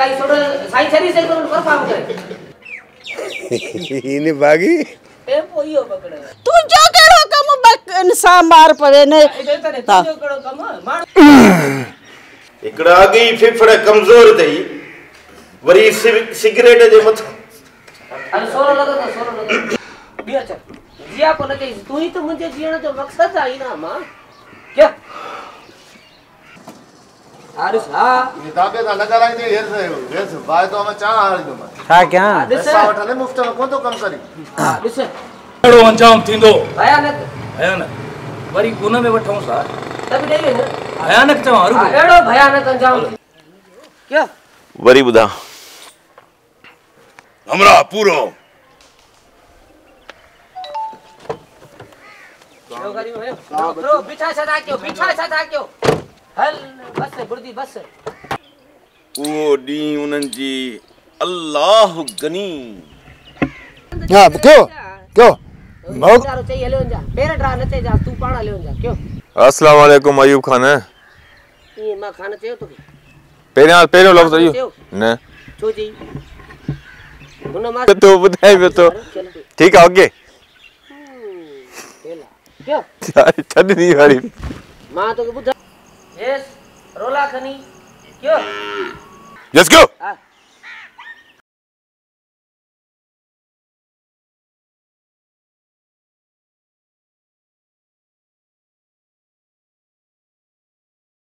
साई छोड़ साई छरी से करो परफॉर्म करे इने बागी ए पोइयो पकड़े तू जो करो कम इंसान मार पवे ने तू जो करो कम मार एकड़ा आगे फेफड़ा कमजोर थई वरी सिगरेट जे मथ अरे सोरो लगा बिया चल जिया को न कही तू ही तो मुझे जीण जो मकसद आई ना मां क्या आरिस हां ये दाबे दा लगा रही थी हेर से बाय तो हम चा हाल दो छा क्या पैसा वठले मुफ्त में कोन तो कम करी हां दिस एड़ो अंजाम थींदो भयानक वरी गुन में वठूं सा तब देई न भयानक चवा हरु एड़ो भयानक अंजाम क्या वरी बुधा हमरा पूरो यो करी हो ब्रो बिछा सदा क्यों हल बस बुर्दी बस ओ डी उनन जी अल्लाह गनी हां क्यों बेचारो चाहिए ले जा पेर ड्रा नते जा तू पाणा ले जा क्यों अस्सलाम वालेकुम अयूब खान ये मां खाना चाहिए तो पेरियो लफ्ज अयो न छो जी हुन मां तो बुधाई में तो ठीक है ओके क्यों छडनी वाली मां तो बुधा यस रोला खनी क्यों लेट्स गो हां